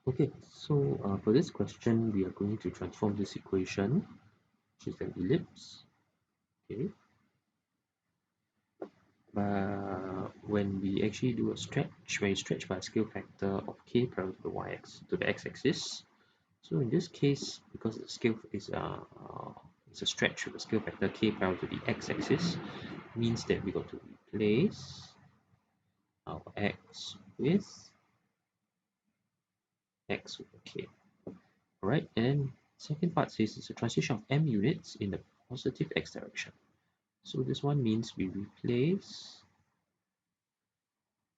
Okay, so for this question, we are going to transform this equation, which is an ellipse. Okay, when we actually do a stretch, when you stretch by a scale factor of k parallel to the x-axis. So in this case, because the scale is it's a stretch with a scale factor k parallel to the x-axis, means that we got to replace our x with x over k. Alright, and then second part says it's a transition of m units in the positive x direction. So this one means we replace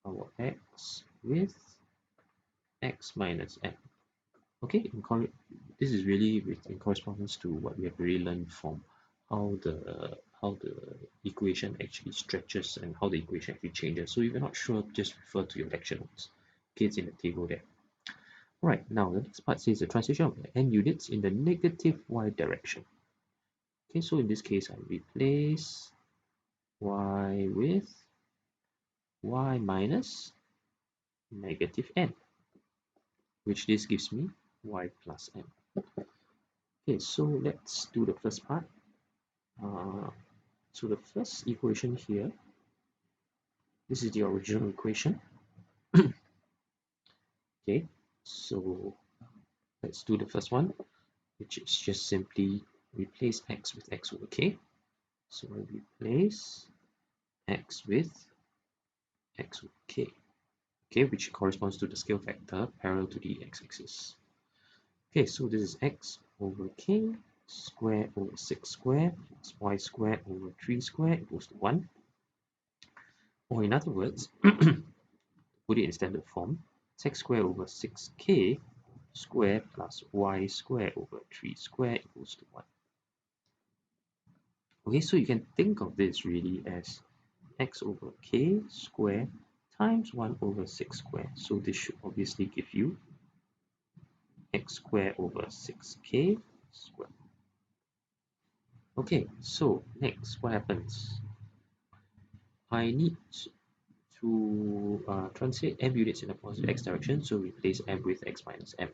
our x with x minus m. Okay, this is really in correspondence to what we have already learned from how the equation actually stretches and how the equation actually changes. So if you're not sure, just refer to your lecture notes. Okay, it's in the table there. Right, now the next part says the transition of n units in the negative y direction. Okay, so in this case, I replace y with y minus negative n, which this gives me y plus m. Okay, so let's do the first part. So the first equation here, this is the original equation. Okay, so let's do the first one, which is just simply replace x with x over k. So I replace x with x over k, okay, which corresponds to the scale factor parallel to the x-axis. Okay, so this is x over k square over 6 square plus y square over 3 square equals to 1. Or in other words, put it in standard form, it's x square over 6k square plus y square over 3 square equals to 1. Okay, so you can think of this really as x over k square times 1 over 6 square. So this should obviously give you x square over 6k square. Okay, so next, what happens? I need to translate m units in the positive x direction, so replace m with x minus m.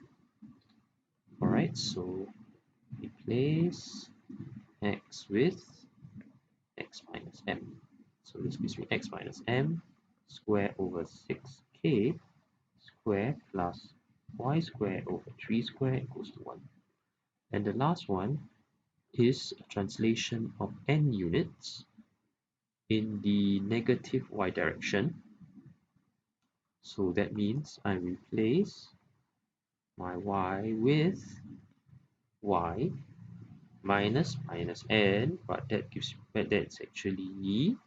Alright, so replace x with x minus m. So this gives me x minus m square over 6k square plus y square over 3 square equals to 1. And the last one is a translation of n units in the negative y direction. So that means I replace my y with y minus n, but that's actually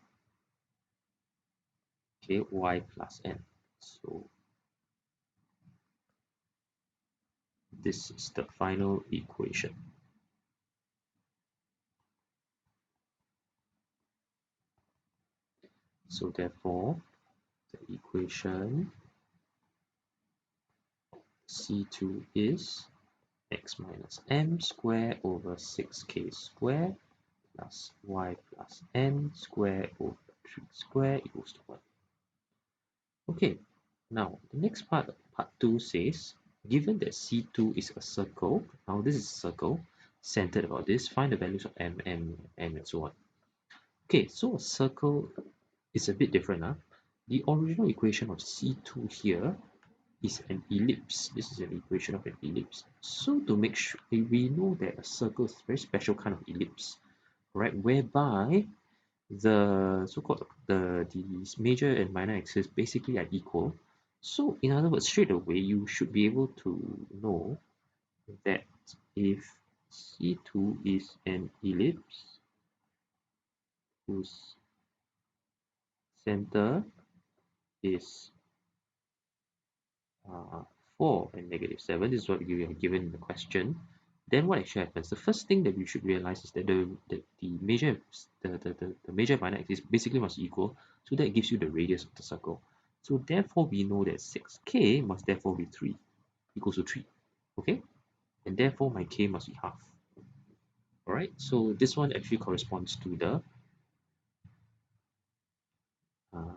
okay y plus n. So this is the final equation. So therefore, the equation C2 is x minus m square over 6k square plus y plus n square over 3 square equals to 1. Okay, now the next part 2 says, given that C2 is a circle, now this is a circle centered about this, find the values of m, and so on. Okay, so a circle is a bit different. The original equation of C2 here is an ellipse. This is an equation of an ellipse. So to make sure we know that a circle is a very special kind of ellipse, right? Whereby the so-called the major and minor axis basically are equal. So in other words, straight away you should be able to know that if C2 is an ellipse whose center is 4 and negative 7, this is what you are given in the question, then what actually happens? The first thing that you should realize is that the major minor axis basically must equal, so that gives you the radius of the circle. So therefore we know that 6k must therefore be 3 equals to 3. Okay, and therefore my k must be half. Alright, so this one actually corresponds to the uh,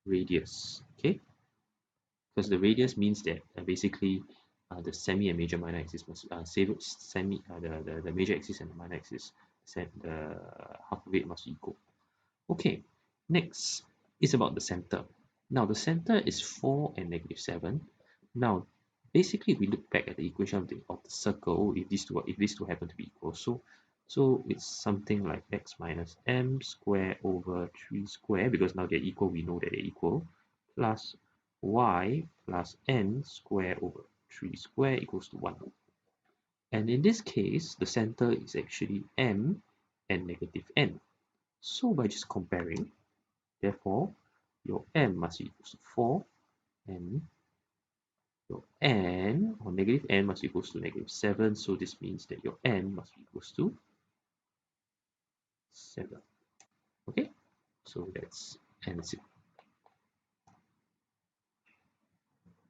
radius. Okay, because the radius means that basically the semi and major minor axis must the major axis and the minor axis, the half of it must be equal. Okay, next is about the center. Now the center is 4 and -7. Now basically we look back at the equation of the circle, if these two happen to be equal, so it's something like x minus m square over 3 square, because now they're equal, we know that they're equal, plus y plus n square over 3 square equals to 1. And in this case, the center is actually m and -n. So by just comparing, therefore, your m must be equals to 4 and your n, or -n, must be equals to -7. So this means that your n must be equals to 7. Okay, so that's n is